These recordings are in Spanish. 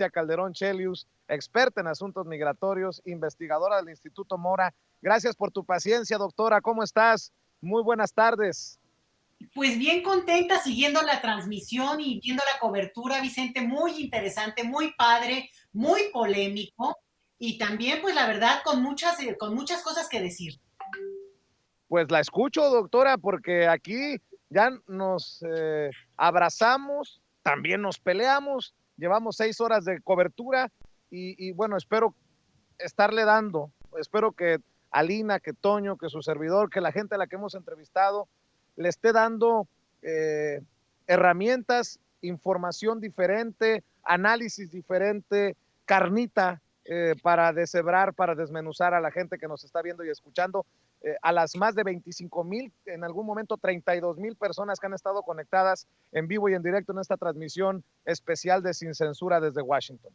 Katia Calderón Chelius, experta en asuntos migratorios, investigadora del Instituto Mora. Gracias por tu paciencia, doctora. ¿Cómo estás? Muy buenas tardes. Pues bien contenta siguiendo la transmisión y viendo la cobertura, Vicente, muy interesante, muy padre, muy polémico y también, pues la verdad, con muchas cosas que decir. Pues la escucho, doctora, porque aquí ya nos abrazamos, también nos peleamos, llevamos 6 horas de cobertura y bueno, espero estarle dando, espero que Alina, que Toño, que su servidor, que la gente a la que hemos entrevistado le esté dando eh, herramientas, información diferente, análisis diferente, carnita para deshebrar, para desmenuzar a la gente que nos está viendo y escuchando, a las más de 25,000, en algún momento 32,000 personas que han estado conectadas en vivo y en directo en esta transmisión especial de Sin Censura desde Washington.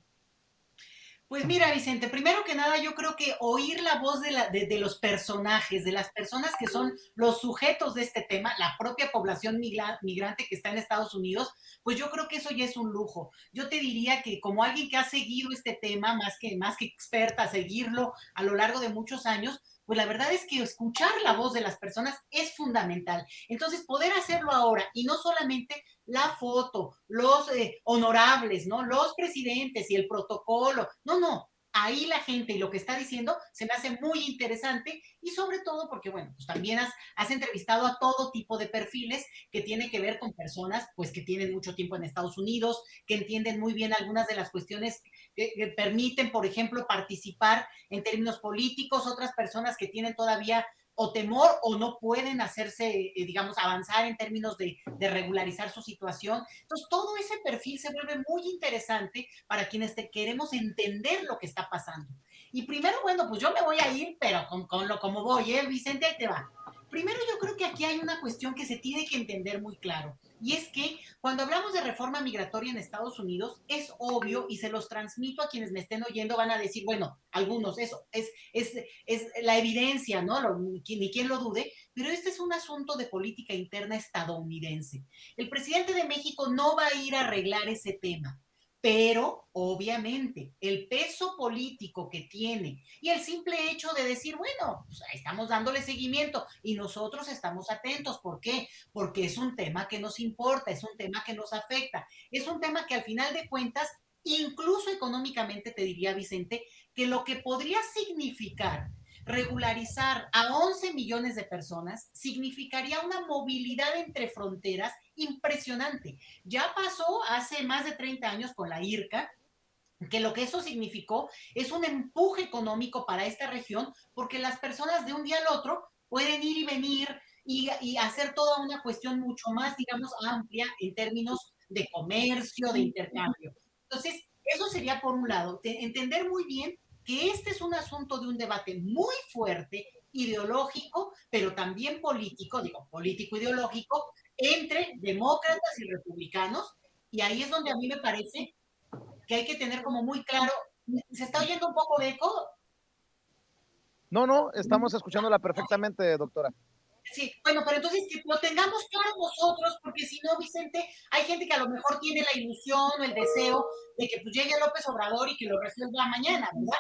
Pues mira, Vicente, primero que nada, yo creo que oír la voz de los personajes, de las personas que son los sujetos de este tema, la propia población migrante que está en Estados Unidos, pues yo creo que eso ya es un lujo. Yo te diría que como alguien que ha seguido este tema, más que experta, seguirlo a lo largo de muchos años, pues la verdad es que escuchar la voz de las personas es fundamental. Entonces, poder hacerlo ahora y no solamente la foto, los honorables, ¿no? Los presidentes y el protocolo. No, no. Ahí la gente y lo que está diciendo se me hace muy interesante y sobre todo porque, bueno, pues también has entrevistado a todo tipo de perfiles que tiene que ver con personas, pues que tienen mucho tiempo en Estados Unidos, que entienden muy bien algunas de las cuestiones que permiten, por ejemplo, participar en términos políticos, otras personas que tienen todavía o temor o no pueden hacerse, digamos, avanzar en términos de regularizar su situación. Entonces, todo ese perfil se vuelve muy interesante para quienes queremos entender lo que está pasando. Y primero, bueno, pues yo me voy a ir, pero como voy, Vicente, ahí te va. Primero, yo creo que aquí hay una cuestión que se tiene que entender muy claro, y es que cuando hablamos de reforma migratoria en Estados Unidos, es obvio, y se los transmito a quienes me estén oyendo, van a decir, bueno, algunos, eso es la evidencia, ¿no? Ni quien lo dude, pero este es un asunto de política interna estadounidense. El presidente de México no va a ir a arreglar ese tema, pero obviamente el peso político que tiene y el simple hecho de decir, bueno, pues estamos dándole seguimiento y nosotros estamos atentos. ¿Por qué? Porque es un tema que nos importa, es un tema que nos afecta, es un tema que al final de cuentas, incluso económicamente, te diría, Vicente, que lo que podría significar regularizar a 11 millones de personas significaría una movilidad entre fronteras impresionante. Ya pasó hace más de 30 años con la IRCA, que lo que eso significó es un empuje económico para esta región, porque las personas de un día al otro pueden ir y venir y hacer toda una cuestión mucho más, digamos, amplia en términos de comercio, de intercambio. Entonces, eso sería por un lado, entender muy bien que este es un asunto de un debate muy fuerte, ideológico, pero también político, digo, político-ideológico, entre demócratas y republicanos, y ahí es donde a mí me parece que hay que tener como muy claro. ¿Se está oyendo un poco de eco? No, no, estamos escuchándola perfectamente, doctora. Sí, bueno, pero entonces que lo tengamos claro nosotros, porque si no, Vicente, hay gente que a lo mejor tiene la ilusión o el deseo de que pues llegue López Obrador y que lo resuelva mañana, ¿verdad?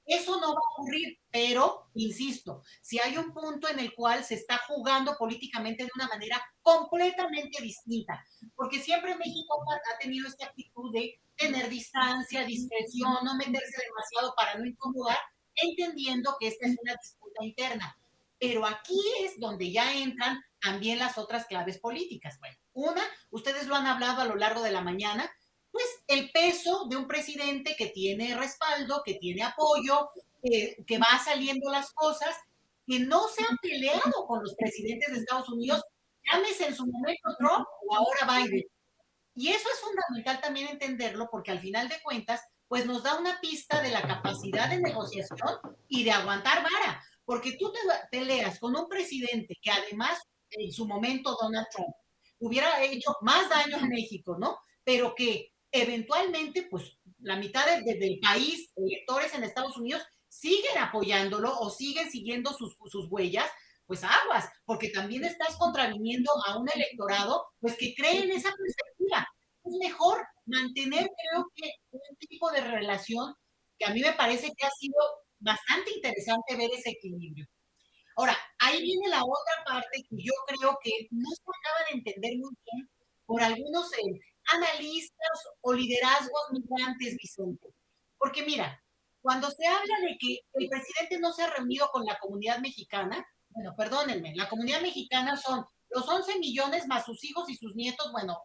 Eso no va a ocurrir, pero, insisto, si hay un punto en el cual se está jugando políticamente de una manera completamente distinta, porque siempre México ha tenido esta actitud de tener distancia, discreción, no meterse demasiado para no incomodar, entendiendo que esta es una disputa interna. Pero aquí es donde ya entran también las otras claves políticas. Bueno, una, ustedes lo han hablado a lo largo de la mañana, pues el peso de un presidente que tiene respaldo, que tiene apoyo, que va saliendo las cosas, que no se ha peleado con los presidentes de Estados Unidos, llámese en su momento Trump o ahora Biden. Y eso es fundamental también entenderlo porque al final de cuentas, pues nos da una pista de la capacidad de negociación y de aguantar vara. Porque tú te peleas con un presidente que además, en su momento, Donald Trump, hubiera hecho más daño a México, ¿no? Pero que eventualmente, pues la mitad del país, electores en Estados Unidos, siguen apoyándolo o siguen siguiendo sus huellas, pues aguas, porque también estás contraviniendo a un electorado, pues que cree en esa perspectiva. Es mejor mantener, creo que, un tipo de relación que a mí me parece que ha sido bastante interesante ver ese equilibrio. Ahora, ahí viene la otra parte que yo creo que no se acaba de entender muy bien por algunos analistas o liderazgos migrantes, Vicente. Porque mira, cuando se habla de que el presidente no se ha reunido con la comunidad mexicana, bueno, perdónenme, la comunidad mexicana son los 11 millones más sus hijos y sus nietos, bueno,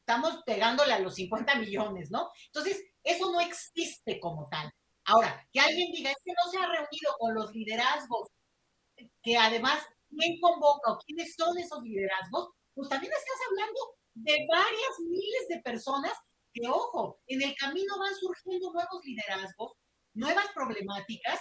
estamos pegándole a los 50 millones, ¿no? Entonces, eso no existe como tal. Ahora, que alguien diga, es que no se ha reunido con los liderazgos que además, ¿quién convoca o quiénes son esos liderazgos? Pues también estás hablando de varias miles de personas que, ojo, en el camino van surgiendo nuevos liderazgos, nuevas problemáticas,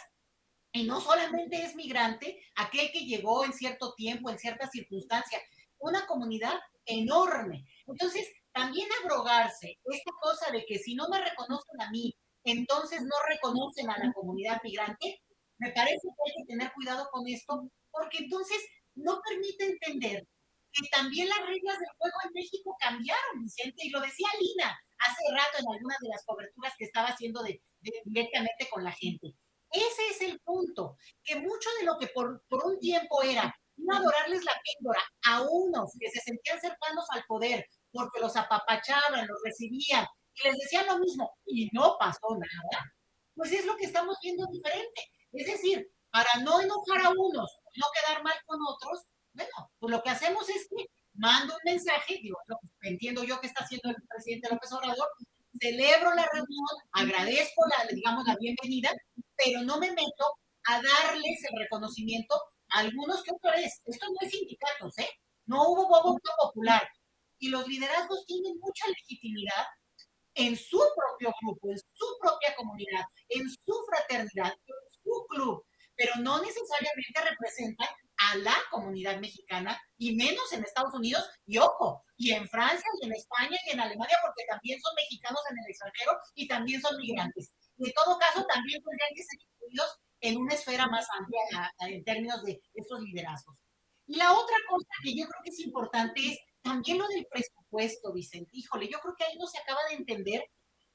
y no solamente es migrante aquel que llegó en cierto tiempo, en cierta circunstancia, una comunidad enorme. Entonces, también abrogarse esta cosa de que si no me reconocen a mí, entonces no reconocen a la comunidad migrante, me parece que hay que tener cuidado con esto, porque entonces no permite entender que también las reglas del juego en México cambiaron, Vicente, y lo decía Lina hace rato en algunas de las coberturas que estaba haciendo directamente con la gente. Ese es el punto, que mucho de lo que por un tiempo era no adorarles la píldora a unos que se sentían cercanos al poder porque los apapachaban, los recibían y les decían lo mismo y no pasó nada, pues es lo que estamos viendo diferente. Es decir, para no enojar a unos, no quedar mal con otros, bueno, pues lo que hacemos es que mando un mensaje, digo, entiendo yo que está haciendo el presidente López Obrador, celebro la reunión, agradezco digamos, la bienvenida, pero no me meto a darles el reconocimiento a algunos que otra vez, esto no es sindicatos, ¿eh? No hubo voto popular. Y los liderazgos tienen mucha legitimidad en su propio grupo, en su propia comunidad, en su fraternidad, en su club, pero no necesariamente representan a la comunidad mexicana y menos en Estados Unidos y ojo, y en Francia y en España y en Alemania porque también son mexicanos en el extranjero y también son migrantes. Y en todo caso también tendrían que ser incluidos en una esfera más amplia en términos de estos liderazgos. Y la otra cosa que yo creo que es importante es también lo del presupuesto, Vicente. Híjole, yo creo que ahí no se acaba de entender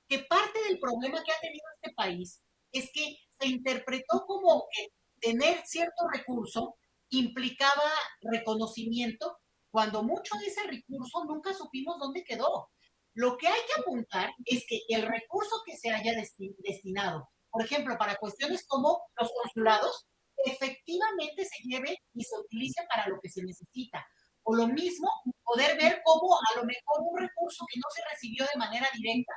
que parte del problema que ha tenido este país es que se interpretó como que tener cierto recurso implicaba reconocimiento, cuando mucho de ese recurso nunca supimos dónde quedó. Lo que hay que apuntar es que el recurso que se haya destinado, por ejemplo, para cuestiones como los consulados, efectivamente se lleve y se utilice para lo que se necesita. O lo mismo, poder ver cómo a lo mejor un recurso que no se recibió de manera directa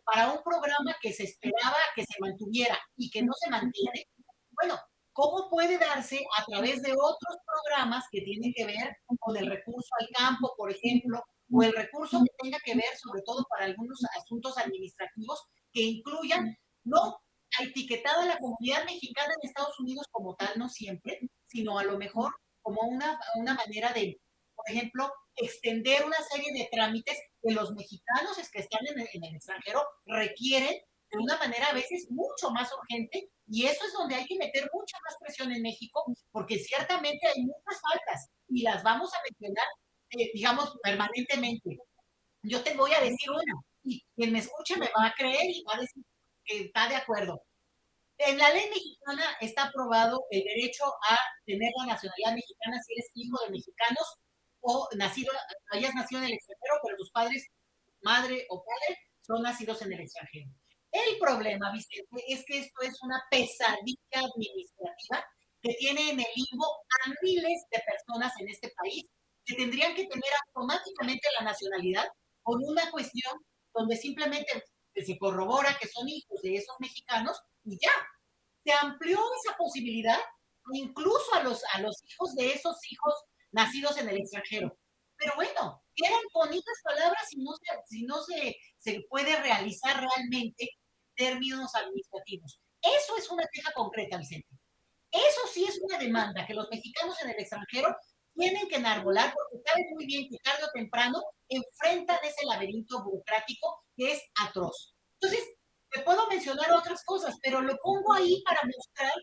para un programa que se esperaba que se mantuviera y que no se mantiene, bueno, ¿cómo puede darse a través de otros programas que tienen que ver con el recurso al campo, por ejemplo, o el recurso que tenga que ver sobre todo para algunos asuntos administrativos que incluyan no etiquetada a la comunidad mexicana en Estados Unidos como tal, no siempre, sino a lo mejor como una manera de, por ejemplo, extender una serie de trámites que los mexicanos que están en el extranjero requieren de una manera a veces mucho más urgente y eso es donde hay que meter mucha más presión en México porque ciertamente hay muchas faltas y las vamos a mencionar, digamos, permanentemente. Yo te voy a decir una y quien me escuche me va a creer y va a decir que está de acuerdo. En la ley mexicana está aprobado el derecho a tener la nacionalidad mexicana si eres hijo de mexicanos o hayas nacido en el extranjero, pero tus padres, madre o padre, son nacidos en el extranjero. El problema, Vicente, es que esto es una pesadilla administrativa que tiene en el limbo a miles de personas en este país que tendrían que tener automáticamente la nacionalidad con una cuestión donde simplemente se corrobora que son hijos de esos mexicanos y ya. Se amplió esa posibilidad incluso a los hijos de esos hijos nacidos en el extranjero. Pero bueno, quedan bonitas palabras si no se puede realizar realmente términos administrativos. Eso es una queja concreta, Vicente. Eso sí es una demanda que los mexicanos en el extranjero tienen que enarbolar porque saben muy bien que tarde o temprano enfrentan ese laberinto burocrático que es atroz. Entonces, te puedo mencionar otras cosas, pero lo pongo ahí para mostrar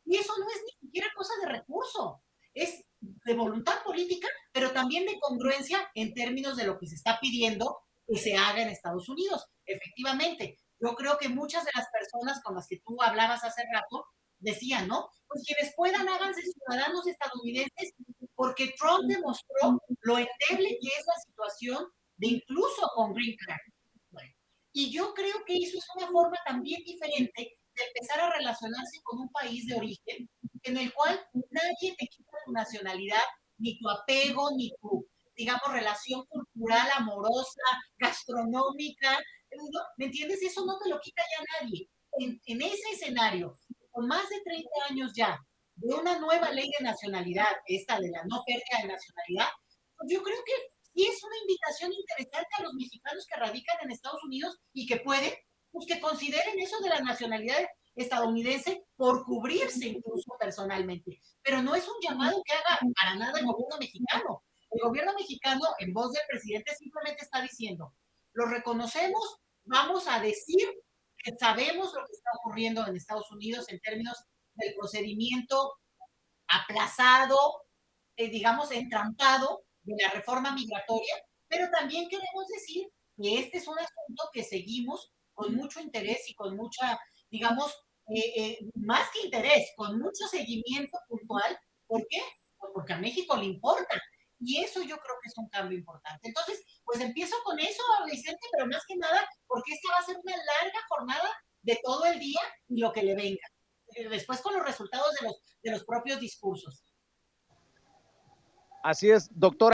y eso no es ni siquiera cosa de recurso, es de voluntad política, pero también de congruencia en términos de lo que se está pidiendo que se haga en Estados Unidos. Efectivamente, yo creo que muchas de las personas con las que tú hablabas hace rato decían, ¿no? Pues quienes puedan háganse ciudadanos estadounidenses, porque Trump demostró lo endeble que es la situación de incluso con Green Card. Bueno, y yo creo que eso es una forma también diferente de empezar a relacionarse con un país de origen en el cual nadie te quita tu nacionalidad, ni tu apego, ni tu, digamos, relación cultural, amorosa, gastronómica, ¿no? ¿Me entiendes? Eso no te lo quita ya nadie. En ese escenario, con más de 30 años ya, de una nueva ley de nacionalidad, esta de la no pérdida de nacionalidad, pues yo creo que sí es una invitación interesante a los mexicanos que radican en Estados Unidos y que pueden, pues que consideren eso de la nacionalidad estadounidense por cubrirse incluso personalmente. Pero no es un llamado que haga para nada el gobierno mexicano. El gobierno mexicano, en voz del presidente, simplemente está diciendo, lo reconocemos, vamos a decir que sabemos lo que está ocurriendo en Estados Unidos en términos del procedimiento aplazado, digamos, entrampado de la reforma migratoria, pero también queremos decir que este es un asunto que seguimos con mucho interés y con mucha, digamos, más que interés, con mucho seguimiento puntual. ¿Por qué? Pues porque a México le importa. Y eso yo creo que es un cambio importante. Entonces, pues empiezo con eso, Vicente, pero más que nada, porque esta va a ser una larga jornada de todo el día y lo que le venga. Después con los resultados de los propios discursos. Así es, doctora.